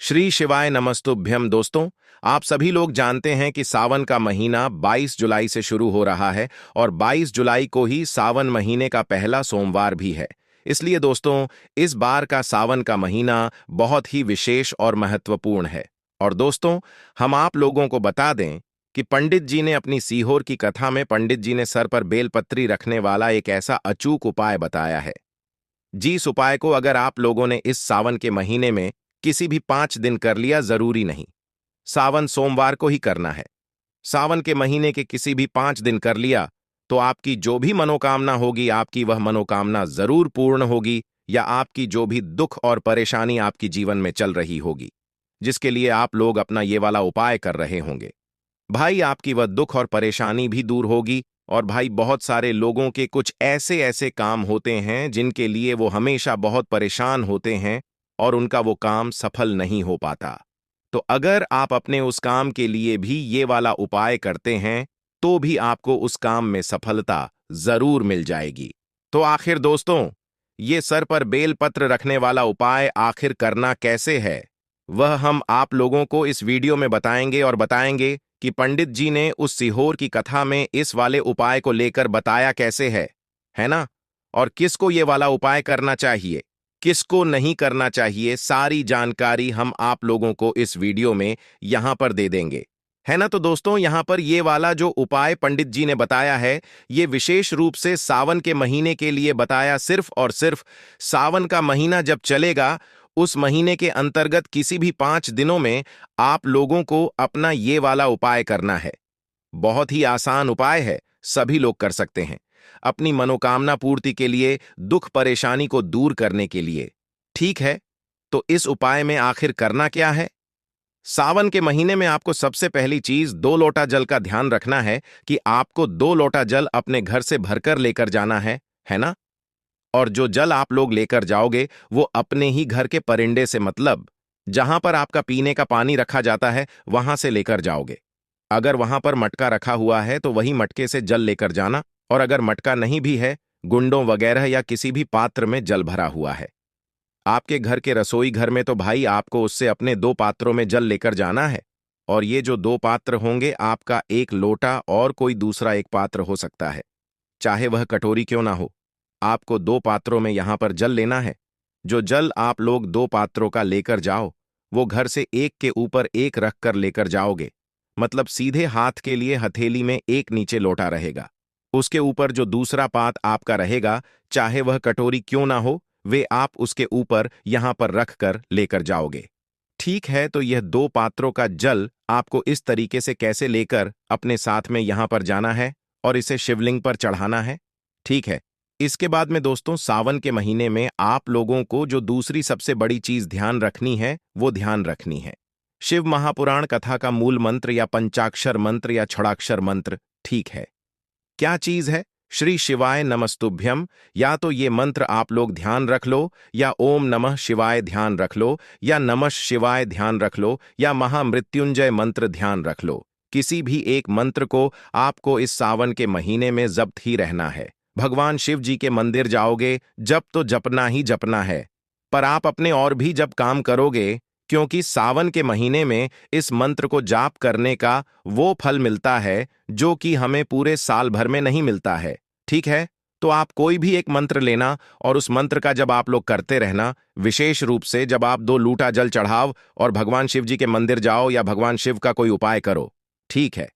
श्री शिवाय नमस्तुभ्यम। दोस्तों, आप सभी लोग जानते हैं कि सावन का महीना 22 जुलाई से शुरू हो रहा है और 22 जुलाई को ही सावन महीने का पहला सोमवार भी है। इसलिए दोस्तों, इस बार का सावन का महीना बहुत ही विशेष और महत्वपूर्ण है। और दोस्तों, हम आप लोगों को बता दें कि पंडित जी ने अपनी सीहोर की कथा में पंडित जी ने सर पर बेलपत्री रखने वाला एक ऐसा अचूक उपाय बताया है। जिस उपाय को अगर आप लोगों ने इस सावन के महीने में किसी भी 5 दिन कर लिया, जरूरी नहीं सावन सोमवार को ही करना है। सावन के महीने के किसी भी 5 दिन कर लिया तो आपकी जो भी मनोकामना होगी, आपकी वह मनोकामना जरूर पूर्ण होगी, या आपकी जो भी दुख और परेशानी आपकी जीवन में चल रही होगी, जिसके लिए आप लोग अपना ये वाला उपाय कर रहे होंगे, भाई आपकी वह दुख और परेशानी भी दूर होगी। और भाई, बहुत सारे लोगों के कुछ ऐसे ऐसे काम होते हैं जिनके लिए वो हमेशा बहुत परेशान होते हैं और उनका वो काम सफल नहीं हो पाता। तो अगर आप अपने उस काम के लिए भी ये वाला उपाय करते हैं तो भी आपको उस काम में सफलता जरूर मिल जाएगी। तो आखिर दोस्तों, ये सर पर बेलपत्र रखने वाला उपाय आखिर करना कैसे है, वह हम आप लोगों को इस वीडियो में बताएंगे और बताएंगे कि पंडित जी ने उस सीहोर की कथा में इस वाले उपाय को लेकर बताया कैसे है ना? और किसको ये वाला उपाय करना चाहिए, किसको नहीं करना चाहिए, सारी जानकारी हम आप लोगों को इस वीडियो में यहां पर दे देंगे, है ना? तो दोस्तों, यहां पर ये वाला जो उपाय पंडित जी ने बताया है, ये विशेष रूप से सावन के महीने के लिए बताया, सिर्फ और सिर्फ सावन का महीना जब चलेगा उस महीने के अंतर्गत किसी भी 5 दिनों में आप लोगों को अपना ये वाला उपाय करना है। बहुत ही आसान उपाय है, सभी लोग कर सकते हैं अपनी मनोकामना पूर्ति के लिए, दुख परेशानी को दूर करने के लिए। ठीक है, तो इस उपाय में आखिर करना क्या है? सावन के महीने में आपको सबसे पहली चीज 2 लोटा जल का ध्यान रखना है कि आपको 2 लोटा जल अपने घर से भरकर लेकर जाना है ना? और जो जल आप लोग लेकर जाओगे वो अपने ही घर के परिंडे से, मतलब जहां पर आपका पीने का पानी रखा जाता है वहां से लेकर जाओगे। अगर वहां पर मटका रखा हुआ है तो वही मटके से जल लेकर जाना, और अगर मटका नहीं भी है, गुंडों वगैरह या किसी भी पात्र में जल भरा हुआ है आपके घर के रसोई घर में, तो भाई आपको उससे अपने 2 पात्रों में जल लेकर जाना है। और ये जो 2 पात्र होंगे, आपका 1 लोटा और कोई दूसरा एक पात्र हो सकता है, चाहे वह कटोरी क्यों ना हो। आपको 2 पात्रों में यहां पर जल लेना है। जो जल आप लोग 2 पात्रों का लेकर जाओ, वो घर से एक के ऊपर एक रख कर लेकर जाओगे, मतलब सीधे हाथ के लिए हथेली में एक नीचे लोटा रहेगा, उसके ऊपर जो दूसरा पात आपका रहेगा, चाहे वह कटोरी क्यों ना हो, वे आप उसके ऊपर यहां पर रख कर लेकर जाओगे। ठीक है, तो यह 2 पात्रों का जल आपको इस तरीके से कैसे लेकर अपने साथ में यहां पर जाना है और इसे शिवलिंग पर चढ़ाना है। ठीक है, इसके बाद में दोस्तों, सावन के महीने में आप लोगों को जो दूसरी सबसे बड़ी चीज ध्यान रखनी है, वो ध्यान रखनी है शिव महापुराण कथा का मूल मंत्र या पंचाक्षर मंत्र या छड़ाक्षर मंत्र। ठीक है, क्या चीज है? श्री शिवाय नमस्तुभ्यम। या तो ये मंत्र आप लोग ध्यान रख लो, या ओम नमः शिवाय ध्यान रख लो, या नमः शिवाय ध्यान रख लो, या महामृत्युंजय मंत्र ध्यान रख लो। किसी भी एक मंत्र को आपको इस सावन के महीने में जप्त ही रहना है। भगवान शिव जी के मंदिर जाओगे, जप तो जपना ही जपना है, पर आप अपने और भी जब काम करोगे, क्योंकि सावन के महीने में इस मंत्र को जाप करने का वो फल मिलता है जो कि हमें पूरे साल भर में नहीं मिलता है। ठीक है, तो आप कोई भी एक मंत्र लेना और उस मंत्र का जब आप लोग करते रहना, विशेष रूप से जब आप 2 लोटा जल चढ़ाओ और भगवान शिव जी के मंदिर जाओ या भगवान शिव का कोई उपाय करो। ठीक है,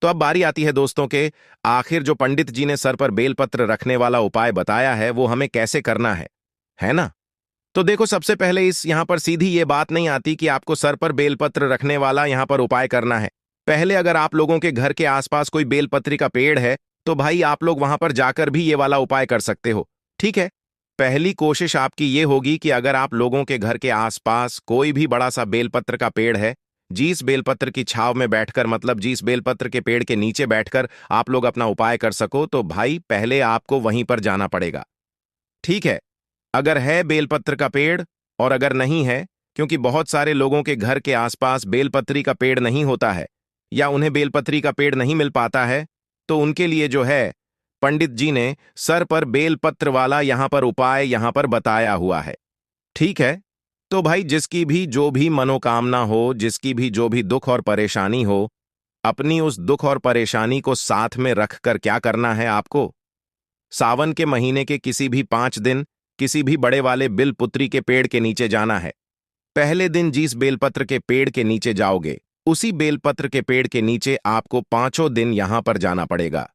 तो अब बारी आती है दोस्तों के आखिर जो पंडित जी ने सर पर बेलपत्र रखने वाला उपाय बताया है, वो हमें कैसे करना है ना? तो देखो, सबसे पहले इस यहां पर सीधी ये बात नहीं आती कि आपको सर पर बेलपत्र रखने वाला यहां पर उपाय करना है। पहले अगर आप लोगों के घर के आसपास कोई बेलपत्री का पेड़ है तो भाई आप लोग वहां पर जाकर भी ये वाला उपाय कर सकते हो। ठीक है, पहली कोशिश आपकी ये होगी कि अगर आप लोगों के घर के आसपास कोई भी बड़ा सा बेलपत्र का पेड़ है, जिस बेलपत्र की छाव में बैठकर, मतलब जिस बेलपत्र के पेड़ के नीचे बैठकर आप लोग अपना उपाय कर सको, तो भाई पहले आपको वहीं पर जाना पड़ेगा। ठीक है, अगर है बेलपत्र का पेड़, और अगर नहीं है, क्योंकि बहुत सारे लोगों के घर के आसपास बेलपत्री का पेड़ नहीं होता है या उन्हें बेलपत्री का पेड़ नहीं मिल पाता है, तो उनके लिए जो है, पंडित जी ने सर पर बेलपत्र वाला यहां पर उपाय यहां पर बताया हुआ है। ठीक है, तो भाई जिसकी भी मनोकामना हो, जिसकी जो भी दुख और परेशानी हो, अपनी उस दुख और परेशानी को साथ में रखकर क्या करना है आपको? सावन के महीने के किसी भी 5 दिन किसी भी बड़े वाले बिलपुत्री के पेड़ के नीचे जाना है। पहले दिन जिस बेलपत्र के पेड़ के नीचे जाओगे, उसी बेलपत्र के पेड़ के नीचे आपको 5 दिन यहां पर जाना पड़ेगा।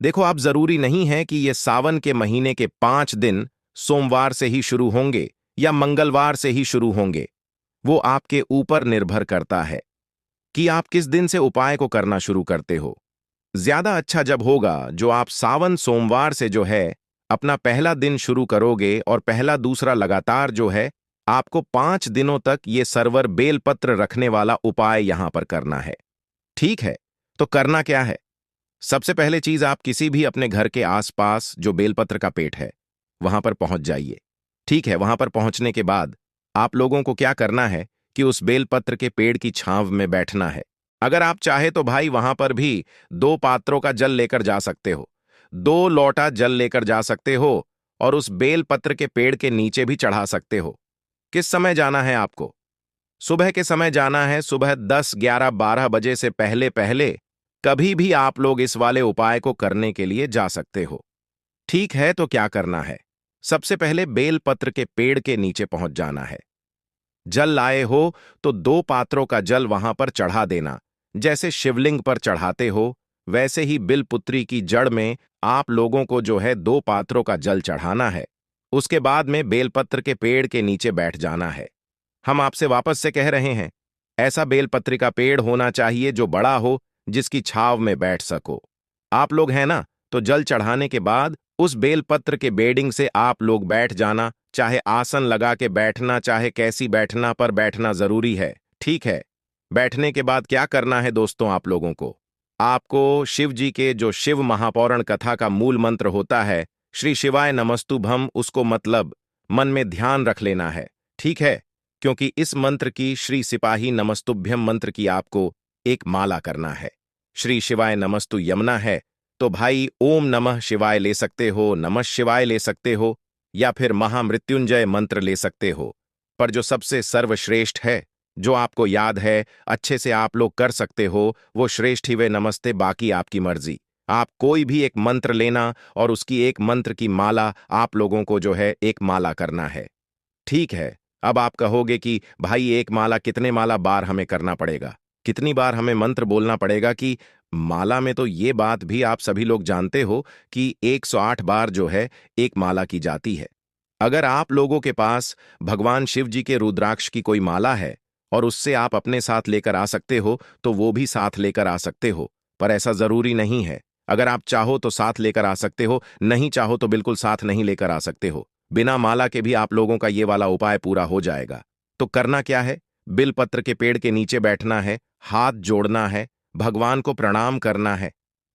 देखो, आप जरूरी नहीं है कि ये सावन के महीने के 5 दिन सोमवार से ही शुरू होंगे या मंगलवार से ही शुरू होंगे। वो आपके ऊपर निर्भर करता है कि आप किस दिन से उपाय को करना शुरू करते हो। ज्यादा अच्छा जब होगा जो आप सावन सोमवार से जो है अपना पहला दिन शुरू करोगे, और पहला दूसरा लगातार जो है आपको 5 दिनों तक ये सरवर बेलपत्र रखने वाला उपाय यहां पर करना है। ठीक है, तो करना क्या है? सबसे पहले चीज, आप किसी भी अपने घर के आसपास जो बेलपत्र का पेड़ है वहां पर पहुंच जाइए। ठीक है, वहां पर पहुंचने के बाद आप लोगों को क्या करना है कि उस बेलपत्र के पेड़ की छांव में बैठना है। अगर आप चाहे तो भाई वहां पर भी 2 पात्रों का जल लेकर जा सकते हो, 2 लोटा जल लेकर जा सकते हो, और उस बेलपत्र के पेड़ के नीचे भी चढ़ा सकते हो। किस समय जाना है आपको? सुबह के समय जाना है। सुबह 10, 11, 12 बजे से पहले पहले कभी भी आप लोग इस वाले उपाय को करने के लिए जा सकते हो। ठीक है, तो क्या करना है? सबसे पहले बेलपत्र के पेड़ के नीचे पहुंच जाना है। जल लाए हो तो 2 पात्रों का जल वहां पर चढ़ा देना। जैसे शिवलिंग पर चढ़ाते हो, वैसे ही बिलपुत्री की जड़ में आप लोगों को जो है 2 पात्रों का जल चढ़ाना है। उसके बाद में बेलपत्र के पेड़ के नीचे बैठ जाना है। हम आपसे वापस से कह रहे हैं, ऐसा बेलपत्री का पेड़ होना चाहिए जो बड़ा हो, जिसकी छाव में बैठ सको। आप लोग हैं ना? तो जल चढ़ाने के बाद उस बेलपत्र के बेडिंग से आप लोग बैठ जाना। चाहे आसन लगा के बैठना, चाहे कैसी बैठना, पर बैठना जरूरी है। ठीक है, बैठने के बाद क्या करना है दोस्तों आप लोगों को? आपको शिव जी के जो शिव महापौराण कथा का मूल मंत्र होता है, श्री शिवाय नमस्तुभम, उसको मतलब मन में ध्यान रख लेना है। ठीक है, क्योंकि इस मंत्र की, श्री सिपाही नमस्तुभ्यम मंत्र की, आपको एक माला करना है। श्री शिवाय नमस्तु यमुना है, तो भाई ओम नमः शिवाय ले सकते हो, नमः शिवाय ले सकते हो, या फिर महामृत्युंजय मंत्र ले सकते हो। पर जो सबसे सर्वश्रेष्ठ है, जो आपको याद है, अच्छे से आप लोग कर सकते हो, वो श्रेष्ठ ही वे नमस्ते। बाकी आपकी मर्जी, आप कोई भी एक मंत्र लेना और उसकी एक मंत्र की माला आप लोगों को जो है एक माला करना है। ठीक है, अब आप कहोगे कि भाई एक माला कितने माला बार हमें करना पड़ेगा, कितनी बार हमें मंत्र बोलना पड़ेगा? कि माला में तो ये बात भी आप सभी लोग जानते हो कि 108 बार जो है एक माला की जाती है। अगर आप लोगों के पास भगवान शिव जी के रुद्राक्ष की कोई माला है और उससे आप अपने साथ लेकर आ सकते हो, तो वो भी साथ लेकर आ सकते हो, पर ऐसा जरूरी नहीं है। अगर आप चाहो तो साथ लेकर आ सकते हो, नहीं चाहो तो बिल्कुल साथ नहीं लेकर आ सकते हो। बिना माला के भी आप लोगों का ये वाला उपाय पूरा हो जाएगा। तो करना क्या है? बिलपत्र के पेड़ के नीचे बैठना है, हाथ जोड़ना है, भगवान को प्रणाम करना है।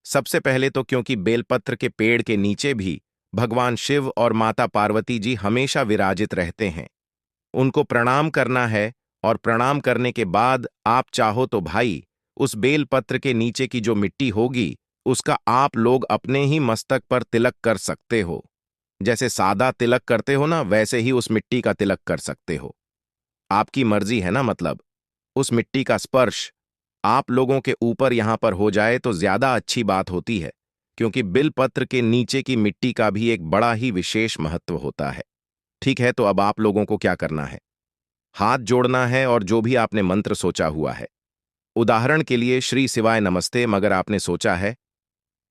सबसे पहले तो क्योंकि बेलपत्र के पेड़ के नीचे भी भगवान शिव और माता पार्वती जी हमेशा विराजित रहते हैं, उनको प्रणाम करना है। और प्रणाम करने के बाद आप चाहो तो भाई उस बेलपत्र के नीचे की जो मिट्टी होगी, उसका आप लोग अपने ही मस्तक पर तिलक कर सकते हो। जैसे सादा तिलक करते हो ना, वैसे ही उस मिट्टी का तिलक कर सकते हो। आपकी मर्जी है ना, मतलब उस मिट्टी का स्पर्श आप लोगों के ऊपर यहां पर हो जाए तो ज्यादा अच्छी बात होती है, क्योंकि बिलपत्र के नीचे की मिट्टी का भी एक बड़ा ही विशेष महत्व होता है। ठीक है, तो अब आप लोगों को क्या करना है? हाथ जोड़ना है और जो भी आपने मंत्र सोचा हुआ है, उदाहरण के लिए श्री शिवाय नमस्ते मगर आपने सोचा है,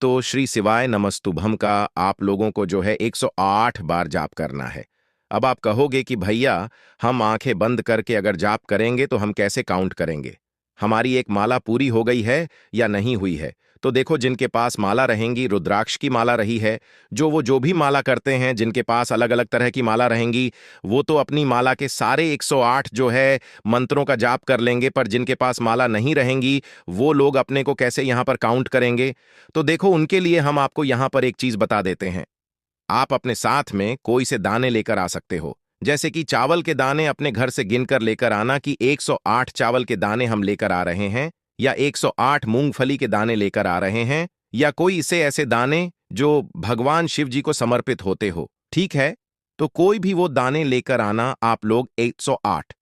तो श्री शिवाय नमस्तुभम का आप लोगों को जो है 108 बार जाप करना है। अब आप कहोगे कि भैया हम आंखें बंद करके अगर जाप करेंगे तो हम कैसे काउंट करेंगे? हमारी एक माला पूरी हो गई है या नहीं हुई है? तो देखो, जिनके पास माला रहेंगी, रुद्राक्ष की माला रही है, जो भी माला करते हैं, जिनके पास अलग अलग तरह की माला रहेंगी, वो तो अपनी माला के सारे 108 जो है मंत्रों का जाप कर लेंगे। पर जिनके पास माला नहीं रहेंगी, वो लोग अपने को कैसे यहां पर काउंट करेंगे? तो देखो, उनके लिए हम आपको यहां पर एक चीज बता देते हैं। आप अपने साथ में कोई से दाने लेकर आ सकते हो। जैसे कि चावल के दाने अपने घर से गिनकर लेकर आना कि 108 चावल के दाने हम लेकर आ रहे हैं, या 108 मूंगफली के दाने लेकर आ रहे हैं, या कोई इसे ऐसे दाने जो भगवान शिव जी को समर्पित होते हो। ठीक है, तो कोई भी वो दाने लेकर आना आप लोग 108,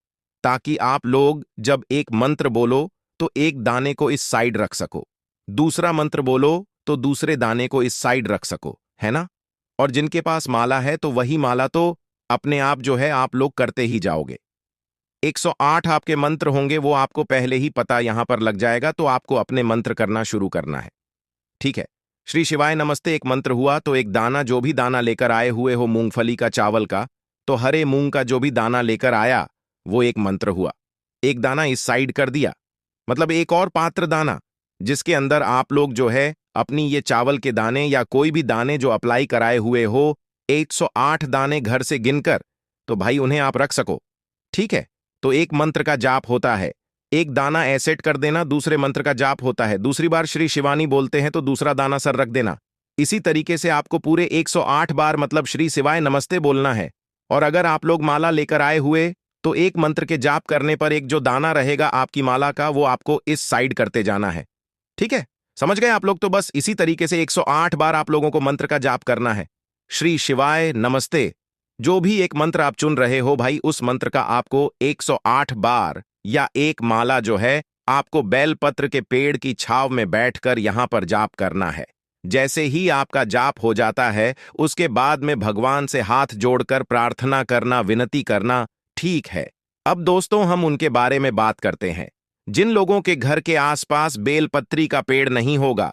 ताकि आप लोग जब एक मंत्र बोलो तो एक दाने को इस साइड रख सको, दूसरा मंत्र बोलो तो दूसरे दाने को इस साइड रख सको, है ना। और जिनके पास माला है तो वही माला तो अपने आप जो है आप लोग करते ही जाओगे। 108 आपके मंत्र होंगे, वो आपको पहले ही पता यहां पर लग जाएगा, तो आपको अपने मंत्र करना शुरू करना है। ठीक है। श्री शिवाय नमस्ते एक मंत्र हुआ तो एक दाना, जो भी दाना लेकर आए हुए हो मूंगफली का, चावल का, तो हरे मूंग का जो भी दाना लेकर आया वो एक मंत्र हुआ। एक दाना इस साइड कर दिया, मतलब एक और पात्र दाना जिसके अंदर आप लोग जो है अपनी ये चावल के दाने या कोई भी दाने जो अप्लाई कराए हुए हो, 108 दाने घर से गिनकर, तो भाई उन्हें आप रख सको। ठीक है। तो एक मंत्र का जाप होता है, एक दाना ऐसेट कर देना, दूसरे मंत्र का जाप होता है, दूसरी बार श्री शिवानी बोलते हैं तो दूसरा दाना सर रख देना। इसी तरीके से आपको पूरे 108 बार मतलब श्री शिवाय नमस्ते बोलना है। और अगर आप लोग माला लेकर आए हुए तो एक मंत्र के जाप करने पर एक जो दाना रहेगा आपकी माला का वो आपको इस साइड करते जाना है। ठीक है, समझ गए आप लोग। तो बस इसी तरीके से 108 बार आप लोगों को मंत्र का जाप करना है। श्री शिवाय नमस्ते, जो भी एक मंत्र आप चुन रहे हो भाई, उस मंत्र का आपको 108 बार या एक माला जो है आपको बेलपत्र के पेड़ की छाव में बैठकर यहां पर जाप करना है। जैसे ही आपका जाप हो जाता है उसके बाद में भगवान से हाथ जोड़कर प्रार्थना करना, विनती करना। ठीक है। अब दोस्तों हम उनके बारे में बात करते हैं जिन लोगों के घर के आसपास बेलपत्री का पेड़ नहीं होगा,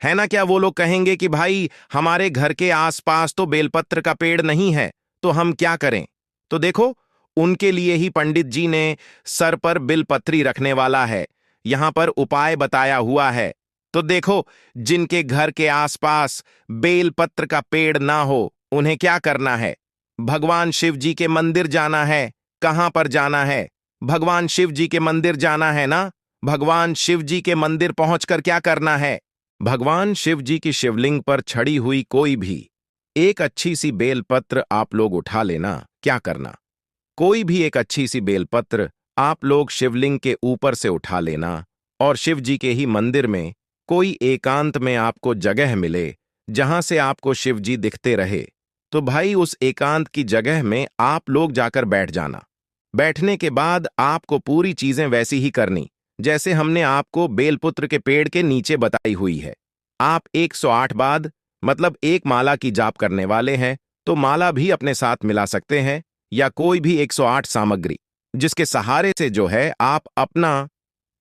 है ना। क्या वो लोग कहेंगे कि भाई हमारे घर के आसपास तो बेलपत्र का पेड़ नहीं है, तो हम क्या करें। तो देखो, उनके लिए ही पंडित जी ने सर पर बिलपत्री रखने वाला है, यहां पर उपाय बताया हुआ है। तो देखो, जिनके घर के आसपास बेलपत्र का पेड़ ना हो उन्हें क्या करना है, भगवान शिव जी के मंदिर जाना है। कहां पर जाना है, भगवान शिव जी के मंदिर जाना है ना। भगवान शिव जी के मंदिर पहुंचकर क्या करना है, भगवान शिव जी की शिवलिंग पर छड़ी हुई कोई भी एक अच्छी सी बेलपत्र आप लोग उठा लेना। क्या करना, कोई भी एक अच्छी सी बेलपत्र आप लोग शिवलिंग के ऊपर से उठा लेना और शिव जी के ही मंदिर में कोई एकांत में आपको जगह मिले जहां से आपको शिव जी दिखते रहे, तो भाई उस एकांत की जगह में आप लोग जाकर बैठ जाना। बैठने के बाद आपको पूरी चीजें वैसी ही करनी जैसे हमने आपको बेलपुत्र के पेड़ के नीचे बताई हुई है। आप 108 बाद मतलब एक माला की जाप करने वाले हैं तो माला भी अपने साथ मिला सकते हैं या कोई भी 108 सामग्री जिसके सहारे से जो है आप अपना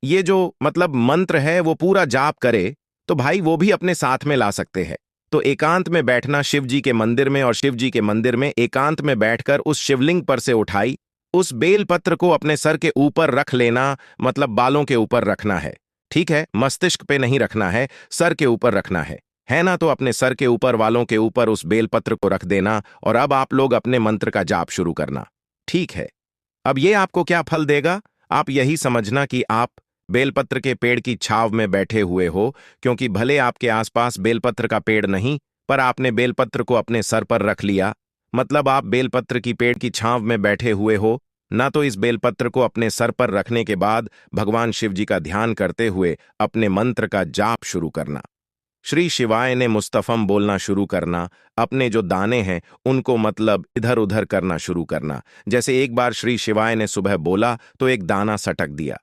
ये जो मतलब मंत्र है वो पूरा जाप करे, तो भाई वो भी अपने साथ में ला सकते हैं। तो एकांत में बैठना शिव जी के मंदिर में, और शिव जी के मंदिर में एकांत में बैठकर उस शिवलिंग पर से उठाई उस बेलपत्र को अपने सर के ऊपर रख लेना, मतलब बालों के ऊपर रखना है। ठीक है, मस्तिष्क पे नहीं रखना है, सर के ऊपर रखना है ना। तो अपने सर के ऊपर, वालों के ऊपर उस बेलपत्र को रख देना और अब आप लोग अपने मंत्र का जाप शुरू करना। ठीक है। अब ये आपको क्या फल देगा, आप यही समझना कि आप बेलपत्र के पेड़ की छाव में बैठे हुए हो, क्योंकि भले आपके आसपास बेलपत्र का पेड़ नहीं पर आपने बेलपत्र को अपने सर पर रख लिया, मतलब आप बेलपत्र की पेड़ की छांव में बैठे हुए हो ना। तो इस बेलपत्र को अपने सर पर रखने के बाद भगवान शिव जी का ध्यान करते हुए अपने मंत्र का जाप शुरू करना। श्री शिवाय ने मुस्तफम बोलना शुरू करना, अपने जो दाने हैं उनको मतलब इधर उधर करना शुरू करना। जैसे एक बार श्री शिवाय ने सुबह बोला तो एक दाना सटक दिया,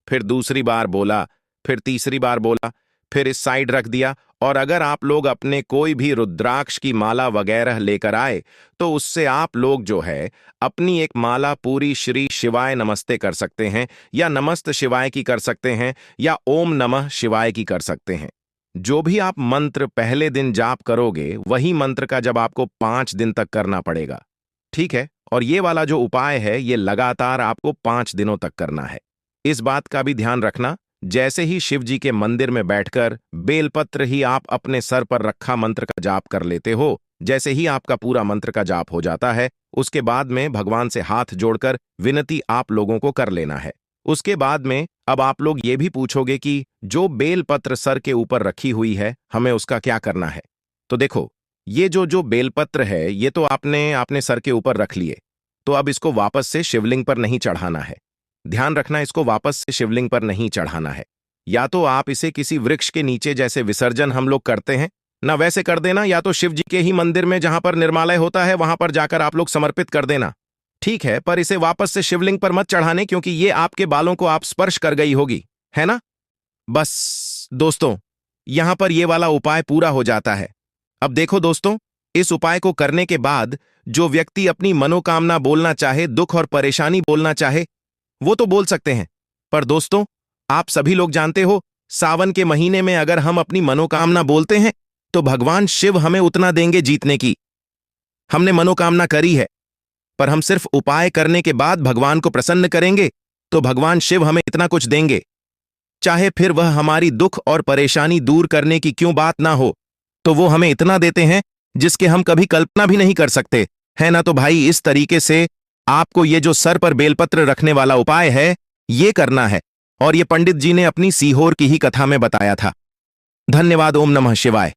फिर दूसरी बार बोला, फिर तीसरी बार बोला, फिर इस साइड रख दिया। और अगर आप लोग अपने कोई भी रुद्राक्ष की माला वगैरह लेकर आए तो उससे आप लोग जो है अपनी एक माला पूरी श्री शिवाय नमस्ते कर सकते हैं, या नमस्त शिवाय की कर सकते हैं, या ओम नमः शिवाय की कर सकते हैं। जो भी आप मंत्र पहले दिन जाप करोगे वही मंत्र का जब आपको 5 दिन तक करना पड़ेगा। ठीक है। और ये वाला जो उपाय है ये लगातार आपको 5 दिनों तक करना है। इस बात का भी ध्यान रखना, जैसे ही शिव जी के मंदिर में बैठकर बेलपत्र ही आप अपने सर पर रखा मंत्र का जाप कर लेते हो, जैसे ही आपका पूरा मंत्र का जाप हो जाता है उसके बाद में भगवान से हाथ जोड़कर विनती आप लोगों को कर लेना है। उसके बाद में अब आप लोग ये भी पूछोगे कि जो बेलपत्र सर के ऊपर रखी हुई है हमें उसका क्या करना है। तो देखो, ये जो बेलपत्र है ये तो आपने सर के ऊपर रख लिए, तो अब इसको वापस से शिवलिंग पर नहीं चढ़ाना है। ध्यान रखना, इसको वापस से शिवलिंग पर नहीं चढ़ाना है। या तो आप इसे किसी वृक्ष के नीचे जैसे विसर्जन हम लोग करते हैं ना वैसे कर देना, या तो शिव जी के ही मंदिर में जहां पर निर्मालय होता है वहां पर जाकर आप लोग समर्पित कर देना। ठीक है, पर इसे वापस से शिवलिंग पर मत चढ़ाने, क्योंकि ये आपके बालों को आप स्पर्श कर गई होगी, है ना? बस दोस्तों, यहां पर ये वाला उपाय पूरा हो जाता है। अब देखो दोस्तों, इस उपाय को करने के बाद जो व्यक्ति अपनी मनोकामना बोलना चाहे, दुख और परेशानी बोलना चाहे, वो तो बोल सकते हैं। पर दोस्तों, आप सभी लोग जानते हो, सावन के महीने में अगर हम अपनी मनोकामना बोलते हैं तो भगवान शिव हमें उतना देंगे जीतने की। हमने मनोकामना करी है, पर हम सिर्फ उपाय करने के बाद भगवान को प्रसन्न करेंगे तो भगवान शिव हमें इतना कुछ देंगे, चाहे फिर वह हमारी दुख और परेशानी दूर करने की क्यों बात ना हो, तो वो हमें इतना देते हैं जिसके हम कभी कल्पना भी नहीं कर सकते, है ना? तो भाई, इस तरीके से आपको ये जो सर पर बेलपत्र रखने वाला उपाय है, ये करना है। और ये पंडित जी ने अपनी सीहोर की ही कथा में बताया था। धन्यवाद। ओम नमः शिवाय।